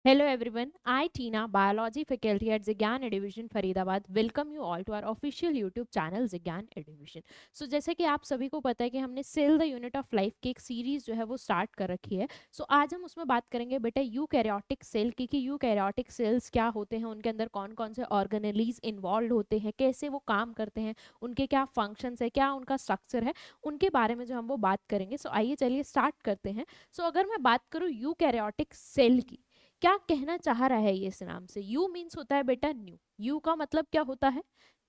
Hello everyone, I Tina, Biology faculty at Zigyan Education Faridabad, welcome you all to our official YouTube channel Zigyan Education. So जैसे कि आप सभी को पता है कि हमने cell the unit of life की एक सीरीज जो है वो स्टार्ट कर रखी है. आज हम उसमें बात करेंगे बेटा यूकैरियोटिक सेल की कि यूकैरियोटिक सेल्स क्या होते हैं, उनके अंदर कौन कौन से ऑर्गेनेलीज इन्वॉल्व होते हैं, कैसे वो काम करते हैं, उनके क्या फंक्शंस है, क्या उनका स्ट्रक्चर है, उनके बारे में जो हम वो बात करेंगे. आइए चलिए स्टार्ट करते हैं. अगर मैं बात करूँ यूकैरियोटिक सेल की, क्या कहना चाह रहा है ये इस नाम से. यू मीन्स होता है बेटा न्यू. यू का मतलब क्या होता है?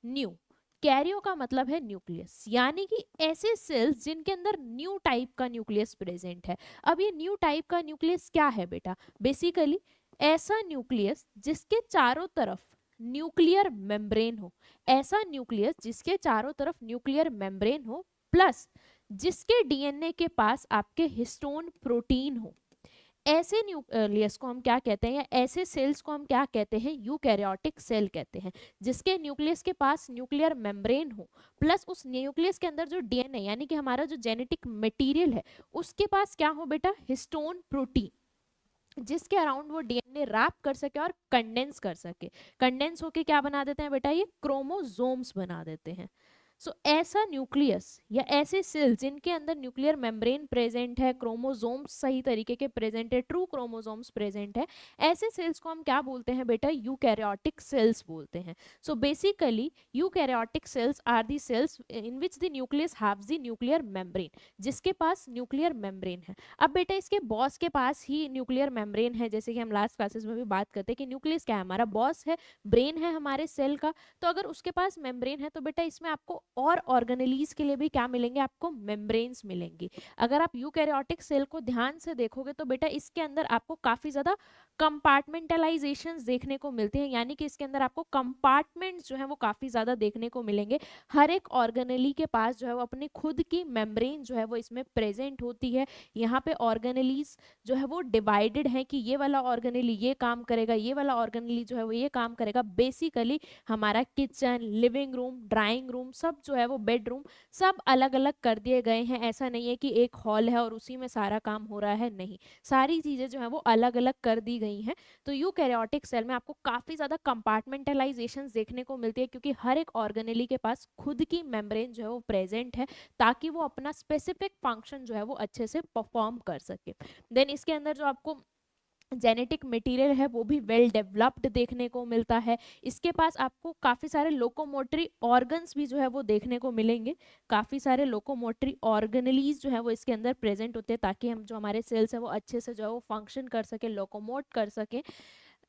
न्यू. कैरियो का मतलब है न्यूक्लियस, यानी कि ऐसे सेल्स जिनके अंदर न्यू टाइप का न्यूक्लियस प्रेजेंट है. अब ये न्यू टाइप का न्यूक्लियस क्या है बेटा? बेसिकली ऐसा न्यूक्लियस जिसके चारों तरफ न्यूक्लियर मेम्ब्रेन हो. ऐसा न्यूक्लियस जिसके चारों तरफ न्यूक्लियर मेम्ब्रेन हो, प्लस जिसके डीएनए के पास आपके हिस्टोन प्रोटीन हो. ऐसे न्यूक्लियस को हम क्या कहते हैं, या ऐसे सेल्स को हम क्या कहते हैं? यूकैरियोटिक सेल कहते हैं. जिसके न्यूक्लियस के पास न्यूक्लियर मेम्ब्रेन हो, प्लस उस न्यूक्लियस के अंदर जो डीएनए यानी कि हमारा जो जेनेटिक मटेरियल है उसके पास क्या हो बेटा? हिस्टोन प्रोटीन, जिसके अराउंड वो डीएनए रैप कर सके और कंडेंस कर सके. कंडेंस होके क्या बना देते हैं बेटा? ये क्रोमोसोम्स बना देते हैं. ऐसा न्यूक्लियस या ऐसे सेल्स जिनके अंदर न्यूक्लियर मेम्ब्रेन प्रेजेंट है, क्रोमोसोम्स सही तरीके के प्रेजेंट है, ट्रू क्रोमोसोम्स प्रेजेंट है, ऐसे सेल्स को हम क्या बोलते हैं बेटा? यूकैरियोटिक सेल्स बोलते हैं. Basically eukaryotic cells are the cells in which the nucleus haves the nuclear membrane, जिसके पास न्यूक्लियर मेम्ब्रेन है. अब बेटा इसके बॉस के पास ही न्यूक्लियर मेम्ब्रेन है. जैसे कि हम लास्ट क्लासेस में भी बात करते हैं कि न्यूक्लियस क्या है? हमारा बॉस है, ब्रेन है हमारे सेल का. अगर उसके पास मेम्ब्रेन है तो बेटा इसमें आपको और ऑर्गेनेलीज के लिए भी क्या मिलेंगे? आपको मेम्ब्रेन्स मिलेंगी. अगर आप यूकैरियोटिक सेल को ध्यान से देखोगे तो बेटा इसके अंदर आपको काफी ज्यादा कंपार्टमेंटलाइजेशंस देखने को मिलते हैं, यानी कि इसके अंदर आपको कंपार्टमेंट्स जो है वो काफी ज्यादा देखने को मिलेंगे. हर एक ऑर्गेनेली के पास जो है वो अपनी खुद की मेम्ब्रेन जो है वो इसमें प्रेजेंट होती है. यहाँ पे ऑर्गेनेलीज जो है वो डिवाइडेड है कि ये वाला ऑर्गेनेली ये काम करेगा, ये वाला ऑर्गेनेली जो है वो ये काम करेगा. बेसिकली हमारा kitchen, living room, drawing room, सब जो है वो बेडरूम, सब अलग अलग कर दिए गए हैं. ऐसा नहीं है कि एक हॉल है और उसी में सारा काम हो रहा है, नहीं, सारी चीजें जो है वो अलग अलग कर दी गई हैं. यूकैरियोटिक सेल में आपको काफी ज्यादा कंपार्टमेंटलाइजेशन देखने को मिलती है, क्योंकि हर एक ऑर्गेनेली के पास खुद की मेम्ब्रेन जो है वो प्रेजेंट है, ताकि वो अपना स्पेसिफिक फंक्शन जो है वो अच्छे से परफॉर्म कर सके. देन इसके अंदर जो आपको जेनेटिक मटेरियल है वो भी वेल डेवलप्ड देखने को मिलता है. इसके पास आपको काफ़ी सारे लोकोमोटरी ऑर्गन्स भी जो है वो देखने को मिलेंगे. काफ़ी सारे लोकोमोटरी ऑर्गेनलीज जो है वो इसके अंदर प्रेजेंट होते हैं, ताकि हम जो हमारे सेल्स है वो अच्छे से जो है वो फंक्शन कर सके, लोकोमोट कर सके.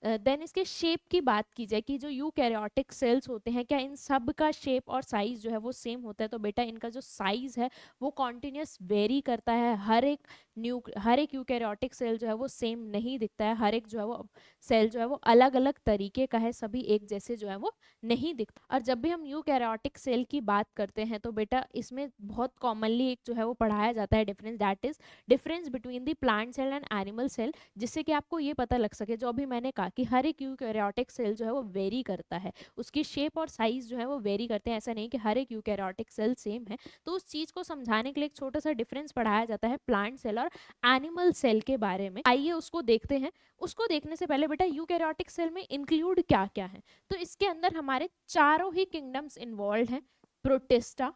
देन इसके शेप की बात की जाए कि जो यूकैरियोटिक सेल्स होते हैं, क्या इन सब का शेप और साइज जो है वो सेम होता है? तो बेटा इनका जो साइज है वो कॉन्टिन्यूस वेरी करता है. हर एक यूकैरियोटिक सेल जो है वो सेम नहीं दिखता है. हर एक जो है वो सेल जो है वो अलग अलग तरीके का है, सभी एक जैसे जो है वो नहीं दिखता. और जब भी हम यूकैरियोटिक सेल की बात करते हैं तो बेटा इसमें बहुत कॉमनली एक जो है वो पढ़ाया जाता है difference, that is difference between the plant cell and animal cell, जिससे कि आपको ये पता लग सके, जो अभी मैंने कहा कि हर एक यूकैरियोटिक सेल जो है वो वेरी करता है, उसकी शेप और साइज जो है वो वेरी करते हैं. ऐसा नहीं कि हर एक यूकैरियोटिक सेल सेम है. उस चीज को समझाने के लिए एक छोटा सा डिफरेंस पढ़ाया जाता है प्लांट सेल और एनिमल सेल के बारे में. आइए उसको देखते हैं. उसको देखने से पहले बेटा यूकैरियोटिक सेल में इंक्लूड क्या क्या है. इसके अंदर हमारे चारों ही किंगडम्स इन्वॉल्व हैं: protista,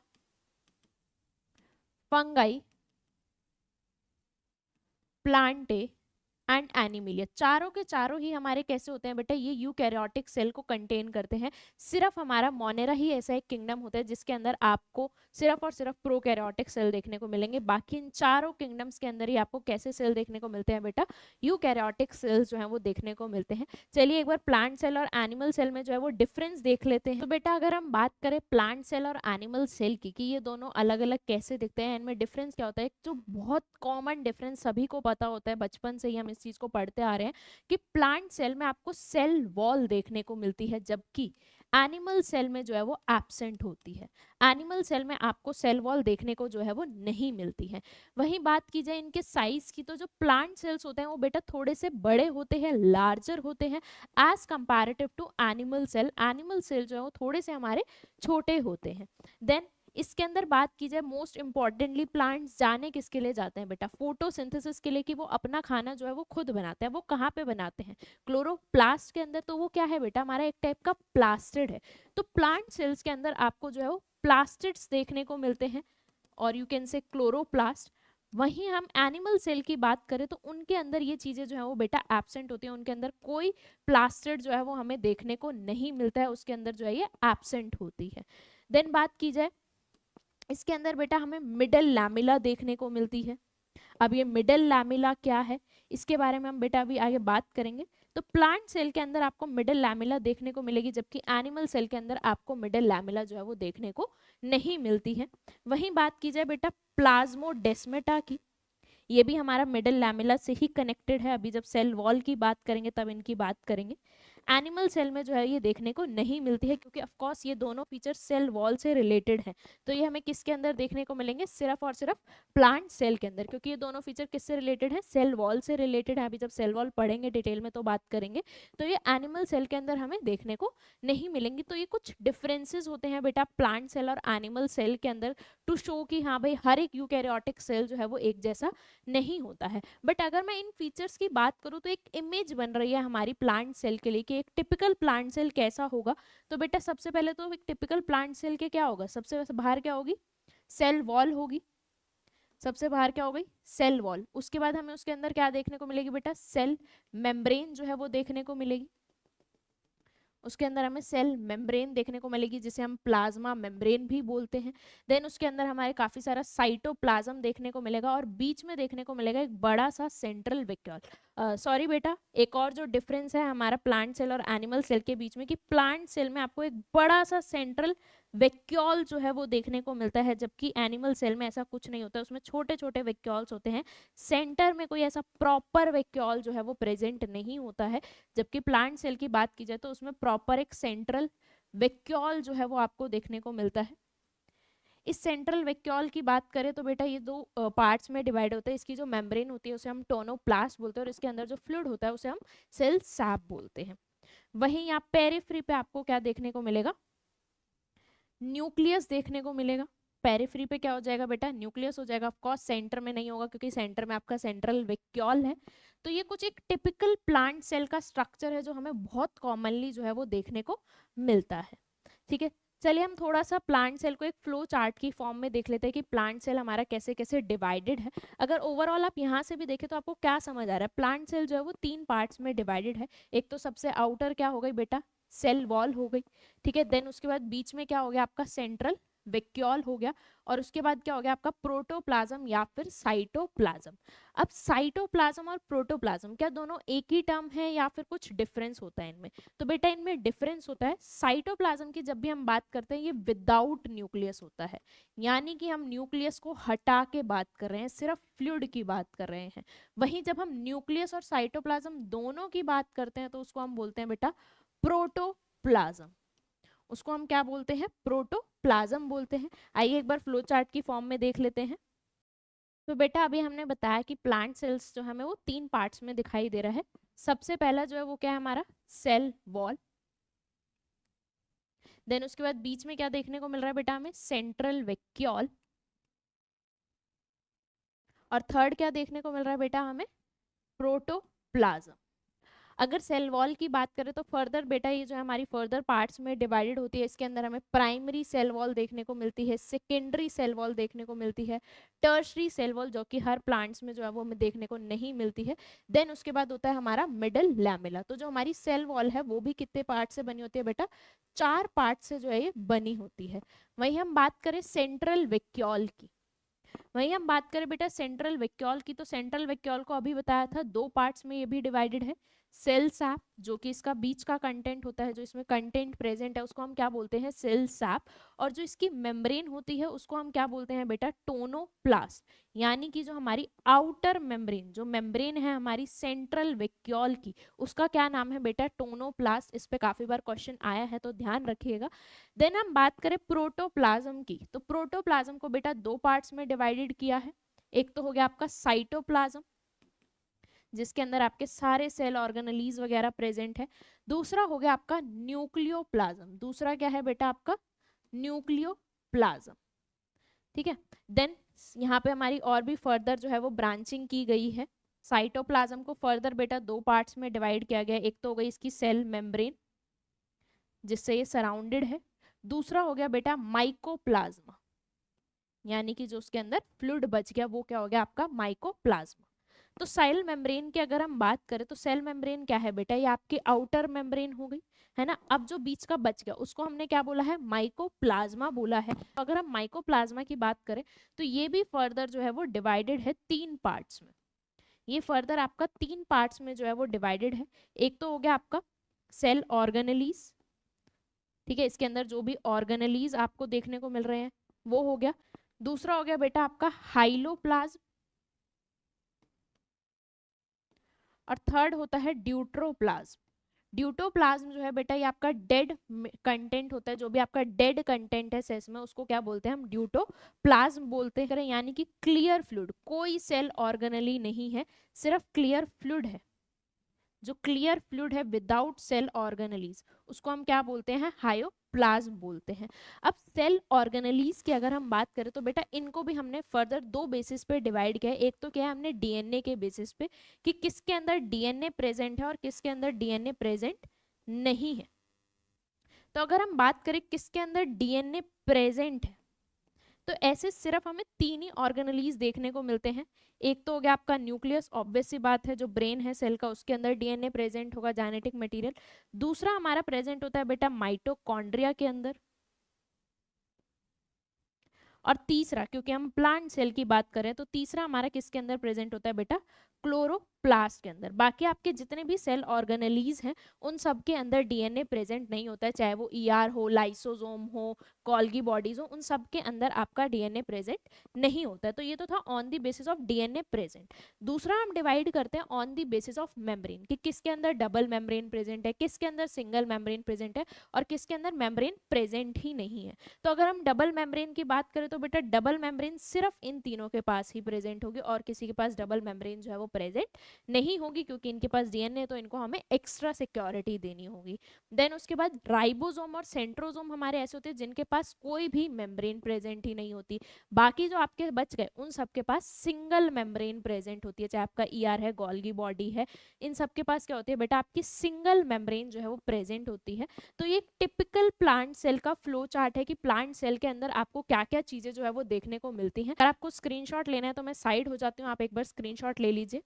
fungi, Plantae and Animalia. चारों के चारों ही हमारे कैसे होते हैं बेटा? ये यूकैरियोटिक सेल को कंटेन करते हैं. सिर्फ हमारा मोनेरा ही ऐसा एक किंगडम होता है जिसके अंदर आपको सिर्फ और सिर्फ प्रोकैरियोटिक सेल देखने को मिलेंगे. बाकी इन चारों किंगडम्स के अंदर ही आपको कैसे सेल देखने को मिलते हैं बेटा? यूकैरियोटिक सेल्स जो है वो देखने को मिलते हैं. चलिए एक बार प्लांट सेल और एनिमल सेल में जो है वो डिफरेंस देख लेते हैं. बेटा अगर हम बात करें प्लांट सेल और एनिमल सेल की कि ये दोनों अलग अलग कैसे दिखते हैं, इनमें डिफरेंस क्या होता है, जो बहुत कॉमन डिफरेंस सभी को पता होता है, बचपन से ही हम इस चीज को पढ़ते आ रहे हैं कि प्लांट सेल में आपको सेल वॉल देखने को मिलती है, जबकि एनिमल सेल में जो है वो एब्सेंट होती है. एनिमल सेल में आपको सेल वॉल देखने को जो है वो नहीं मिलती है. वहीं बात की जाए इनके साइज की, तो जो प्लांट सेल्स होते हैं वो बेटा थोड़े से बड़े होते हैं, लार्जर होते हैं as comparative to animal cell. Animal cell जो है वो थोड़े से हमारे छोटे होते हैं. देन इसके अंदर बात की जाए मोस्ट इंपॉर्टेंटली प्लांट्स जाने किसके लिए जाते हैं बेटा, फोटोसिंथेसिस के लिए, कि वो अपना खाना जो है वो खुद बनाते हैं। वो कहाँ पे बनाते हैं, क्लोरोप्लास्ट के अंदर। तो वो क्या है बेटा, हमारा एक टाइप का प्लास्टिड है। तो प्लांट सेल्स के अंदर आपको जो है वो प्लास्टिड्स देखने को मिलते हैं, और यू कैन से क्लोरोप्लास्ट। वहीं हम एनिमल सेल की बात करें तो उनके अंदर ये चीजें जो है वो बेटा एब्सेंट होती है, उनके अंदर कोई प्लास्टिड जो है वो हमें देखने को नहीं मिलता है, उसके अंदर जो है ये एब्सेंट होती है। देन बात की जाए इसके अंदर बेटा हमें मिडल लैमिला देखने को मिलती है। अब ये मिडल लैमिला क्या है, इसके बारे में हम बेटा अभी आगे बात करेंगे। तो प्लांट सेल के अंदर आपको मिडल लैमिला देखने को मिलेगी, जबकि एनिमल सेल के अंदर आपको मिडल लैमिला जो है वो देखने को नहीं मिलती है। वहीं बात की जाए बेटा प्लाज्मोडेस्माटा की, ये भी हमारा मिडल लैमिला से ही कनेक्टेड है। अभी जब सेल वॉल की बात करेंगे तब इनकी बात करेंगे। एनिमल सेल में जो है ये देखने को नहीं मिलती है, क्योंकि ऑफ कोर्स ये दोनों फीचर सेल वॉल से रिलेटेड हैं। तो ये हमें किसके अंदर देखने को मिलेंगे, सिर्फ और सिर्फ प्लांट सेल के अंदर, क्योंकि ये दोनों फीचर किससे रिलेटेड है, सेल वॉल से रिलेटेड है। अभी जब सेल वॉल पढ़ेंगे डिटेल में तो बात करेंगे। तो ये एनिमल सेल के अंदर हमें देखने को नहीं मिलेंगी। तो ये कुछ डिफरेंसेस होते हैं बेटा प्लांट सेल और एनिमल सेल के अंदर, टू शो कि हाँ भाई हर एक यूकैरियोटिक सेल जो है वो एक जैसा नहीं होता है। बट अगर मैं इन फीचर्स की बात करूँ तो एक इमेज बन रही है हमारी प्लांट सेल के लिए कि एक टिपिकल प्लांट सेल कैसा होगा। तो बेटा सबसे पहले तो एक टिपिकल प्लांट सेल के क्या होगा, सबसे बाहर क्या होगी, सेल वॉल होगी। सबसे बाहर क्या हो गई, सेल वॉल। उसके बाद हमें उसके अंदर क्या देखने को मिलेगी बेटा, सेल मेम्ब्रेन जो है वो देखने को मिलेगी। उसके अंदर हमें सेल मेम्ब्रेन देखने को मिलेगी, जिसे हम प्लाज्मा मेम्ब्रेन भी बोलते हैं। देन उसके अंदर हमारे काफी सारा साइटोप्लाज्म देखने को मिलेगा, और बीच में देखने को मिलेगा एक बड़ा सा सेंट्रल वैक्यूल। सॉरी बेटा, एक और जो डिफरेंस है हमारा प्लांट सेल और एनिमल सेल के बीच में, कि प्लांट सेल में आपको एक बड़ा सा सेंट्रल वैक्यूल जो है वो देखने को मिलता है, जबकि एनिमल सेल में ऐसा कुछ नहीं होता, उसमें छोटे छोटे वैक्यूल्स होते हैं। सेंटर में कोई ऐसा प्रॉपर वैक्यूल जो है वो प्रेजेंट नहीं होता है। जबकि प्लांट सेल की बात की जाए तो उसमें प्रॉपर एक सेंट्रल वैक्यूल जो है वो आपको देखने को मिलता है। इस सेंट्रल वैक्यूल की बात करें तो बेटा ये दो पार्ट्स में डिवाइड होता है। इसकी जो मेम्ब्रेन होती है उसे हम टोनोप्लास्ट बोलते हैं, और इसके अंदर जो फ्लूइड होता है उसे हम सेल सैप बोलते हैं। वहीं यहाँ पेरिफ्री पे आपको क्या देखने को मिलेगा, न्यूक्लियस देखने को मिलेगा। पेरिफ्री पे क्या हो जाएगा बेटा, न्यूक्लियस हो जाएगा। ऑफ कोर्स सेंटर में नहीं होगा, क्योंकि सेंटर में आपका सेंट्रल वैक्यूल है। तो ये कुछ एक टिपिकल प्लांट सेल का स्ट्रक्चर है जो हमें बहुत कॉमनली जो है वो देखने को मिलता है। ठीक है, चलिए हम थोड़ा सा प्लांट सेल को एक फ्लो चार्ट की फॉर्म में देख लेते हैं कि प्लांट सेल हमारा कैसे कैसे डिवाइडेड है। अगर ओवरऑल आप यहाँ से भी देखें तो आपको क्या समझ आ रहा है, प्लांट सेल जो है वो 3 पार्ट्स में डिवाइडेड है। एक तो सबसे आउटर क्या हो गई बेटा, सेल वॉल हो गई। ठीक है, देन उसके बाद बीच में क्या हो गया आपका, सेंट्रल वैक्यूल हो गया, और उसके बाद क्या हो गया आपका, प्रोटोप्लाज्म या फिर साइटोप्लाज्म। अब साइटोप्लाज्म और प्रोटोप्लाज्म क्या दोनों एक ही टर्म है या फिर कुछ डिफरेंस होता है इनमें? तो बेटा इनमें डिफरेंस होता है। साइटोप्लाज्म की जब भी हम बात करते हैं ये विदाउट न्यूक्लियस होता है, यानी कि हम न्यूक्लियस को हटा के बात कर रहे हैं, सिर्फ फ्लूइड की बात कर रहे हैं। वहीं जब हम न्यूक्लियस और साइटोप्लाज्म दोनों की बात करते हैं तो उसको हम बोलते हैं बेटा प्रोटोप्लाज्म। उसको हम क्या बोलते हैं, प्रोटोप्लाज्म बोलते हैं। आइए एक बार फ्लो चार्ट की फॉर्म में देख लेते हैं। तो बेटा अभी हमने बताया कि प्लांट सेल्स जो हमें वो 3 पार्ट्स में दिखाई दे रहा है। सबसे पहला जो है वो क्या है हमारा, सेल वॉल। देन उसके बाद बीच में क्या देखने को मिल रहा है बेटा हमें, सेंट्रल वैक्यूल। और थर्ड क्या देखने को मिल रहा है बेटा हमें, प्रोटोप्लाज्म। अगर सेल वॉल की बात करें तो फर्दर बेटा ये जो है हमारी फर्दर पार्ट्स में डिवाइडेड होती है। इसके अंदर हमें प्राइमरी सेल वॉल देखने को मिलती है, सेकेंडरी सेल वॉल देखने को मिलती है, टर्शरी सेल वॉल जो कि हर प्लांट्स में जो है वो हमें देखने को नहीं मिलती है। देन उसके बाद होता है हमारा मिडल लैमेला। तो जो हमारी सेल वॉल है वो भी कितने पार्ट से बनी होती है बेटा, 4 पार्ट से जो है ये बनी होती है। वहीं हम बात करें सेंट्रल वैक्यूल की, वहीं हम बात करें बेटा सेंट्रल वैक्यूल की, तो सेंट्रल वैक्यूल को अभी बताया था 2 पार्ट्स में ये भी डिवाइडेड है। सेल सैप जो कि इसका बीच का कंटेंट होता है, जो इसमें कंटेंट प्रेजेंट है उसको हम क्या बोलते हैं, सेल सैप। और जो इसकी मेम्ब्रेन होती है उसको हम क्या बोलते हैं बेटा, टोनोप्लास्ट। यानी कि जो हमारी आउटर मेम्ब्रेन, जो मेम्ब्रेन है हमारी सेंट्रल वैक्यूल की, उसका क्या नाम है बेटा, टोनोप्लास्ट। इस पे काफी बार क्वेश्चन आया है तो ध्यान रखिएगा। देन हम बात करें प्रोटोप्लाज्म की, तो प्रोटोप्लाज्म को बेटा 2 पार्ट्स में डिवाइडेड किया है। एक तो हो गया आपका साइटोप्लाज्म, जिसके अंदर आपके सारे सेल ऑर्गेनेलीज वगैरह प्रेजेंट है। दूसरा हो गया आपका न्यूक्लियोप्लाज्म। दूसरा क्या है बेटा आपका, न्यूक्लियोप्लाज्म। ठीक है। देन यहाँ पे हमारी और भी फर्दर जो है वो ब्रांचिंग की गई है। साइटोप्लाज्म को फर्दर बेटा दो पार्ट्स में डिवाइड किया गया। एक तो हो गई इसकी सेल मेम्ब्रेन जिससे ये सराउंडेड है, दूसरा हो गया बेटा माइकोप्लाज्मा, यानी कि जो उसके अंदर फ्लूइड बच गया वो क्या हो गया आपका माइकोप्लाज्मा। तो सेल मेम्ब्रेन की अगर हम बात करें तो सेल मेम्ब्रेन क्या है बेटा, ये आपकी आउटर मेम्ब्रेन हो गई है ना। अब जो बीच का बच गया उसको हमने क्या बोला है, माइकोप्लाज्मा बोला है। तो अगर हम माइकोप्लाज्मा की बात करें तो ये भी फर्दर जो है वो डिवाइडेड है तीन पार्ट्स में। ये फर्दर आपका तीन पार्ट्स में जो है वो डिवाइडेड है। एक तो हो गया आपका सेल ऑर्गेनेलीज, ठीक है, इसके अंदर जो भी ऑर्गेनेलीज आपको देखने को मिल रहे हैं वो हो गया। दूसरा हो गया बेटा आपका हाइलोप्लाज्म, और थर्ड होता है ड्यूट्रोप्लाज्म। ड्यूटोप्लाज्म जो है बेटा ये आपका डेड कंटेंट होता है, जो भी आपका डेड कंटेंट है सेल्स में उसको क्या बोलते हैं हम ड्यूटोप्लाज्म बोलते हैं, यानी कि क्लियर फ्लूइड, कोई सेल ऑर्गेनेली नहीं है, सिर्फ क्लियर फ्लूइड है। जो क्लियर फ्लूइड है विदाउट सेल ऑर्गेनेलीज उसको हम क्या बोलते हैं, हायोप्लाज्म बोलते हैं। अब सेल ऑर्गेनेलीज की अगर हम बात करें तो बेटा इनको भी हमने फर्दर दो बेसिस पे डिवाइड किया है। एक तो क्या है हमने डीएनए के बेसिस पे कि किसके अंदर डीएनए प्रेजेंट है और किसके अंदर डीएनए प्रेजेंट नहीं है। तो अगर हम बात करें किसके अंदर डीएनए प्रेजेंट है तो ऐसे सिर्फ हमें तीन ही ऑर्गेनेलीज देखने को मिलते हैं। एक तो हो गया आपका न्यूक्लियस, ऑब्वियस सी बात है, जो ब्रेन है सेल का उसके अंदर डीएनए प्रेजेंट होगा, जेनेटिक मटेरियल। दूसरा हमारा प्रेजेंट होता है बेटा माइटोकॉन्ड्रिया के अंदर। और तीसरा, क्योंकि हम प्लांट सेल की बात करें तो तीसरा हमारा किसके अंदर प्रेजेंट होता है बेटा, क्लोरोप्लास्ट के अंदर। बाकी आपके जितने भी सेल ऑर्गेनेलीज हैं उन सब के अंदर डीएनए प्रेजेंट नहीं होता है, चाहे वो ईआर हो, लाइसोसोम हो, कॉल्गी बॉडीज हो, उन सब के अंदर आपका डीएनए प्रेजेंट नहीं होता है। तो ये तो था on the basis of DNA present. दूसरा हम डिवाइड करते हैं on the basis of membrane, कि किसके अंदर डबल मेम्ब्रेन प्रेजेंट है, किसके अंदर सिंगल मेम्ब्रेन प्रेजेंट है, और किसके अंदर मेम्ब्रेन प्रेजेंट ही नहीं है। तो अगर हम डबल मेम्ब्रेन की बात करें तो बेटा डबल मेम्ब्रेन सिर्फ इन तीनों के पास ही प्रेजेंट होगी, और किसी के पास डबल मेम्ब्रेन जो है वो प्रेजेंट नहीं होगी, क्योंकि इनके पास डीएनए तो इनको हमें एक्स्ट्रा सिक्योरिटी देनी होगी। देन उसके बाद राइबोसोम और सेंट्रोसोम हमारे ऐसे होते हैं जिनके पास कोई भी मेम्ब्रेन प्रेजेंट ही नहीं होती। बाकी जो आपके बच गए उन सबके पास सिंगल मेम्ब्रेन प्रेजेंट होती है, चाहे आपका ईआर है, गोल्गी बॉडी है, इन सबके पास क्या होती है बेटा, आपकी सिंगल मेम्ब्रेन जो है वो प्रेजेंट होती है। तो ये टिपिकल प्लांट सेल का फ्लो चार्ट है कि प्लांट सेल के अंदर आपको क्या क्या चीजें जो है वो देखने को मिलती हैं। अगर आपको स्क्रीनशॉट लेना है तो मैं साइड हो जाती हूँ, आप एक बार स्क्रीनशॉट ले लीजिए।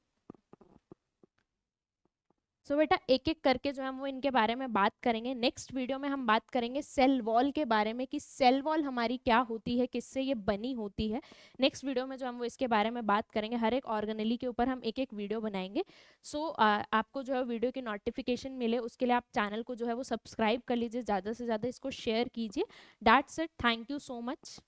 सो बेटा एक एक करके जो है वो इनके बारे में बात करेंगे। नेक्स्ट वीडियो में हम बात करेंगे सेल वॉल के बारे में, कि सेल वॉल हमारी क्या होती है, किससे ये बनी होती है। नेक्स्ट वीडियो में जो हम वो इसके बारे में बात करेंगे, हर एक ऑर्गेनेली के ऊपर हम एक एक वीडियो बनाएंगे। सो आपको जो है वीडियो की नोटिफिकेशन मिले उसके लिए आप चैनल को जो है वो सब्सक्राइब कर लीजिए, ज़्यादा से ज़्यादा इसको शेयर कीजिए। That's it, thank you so much.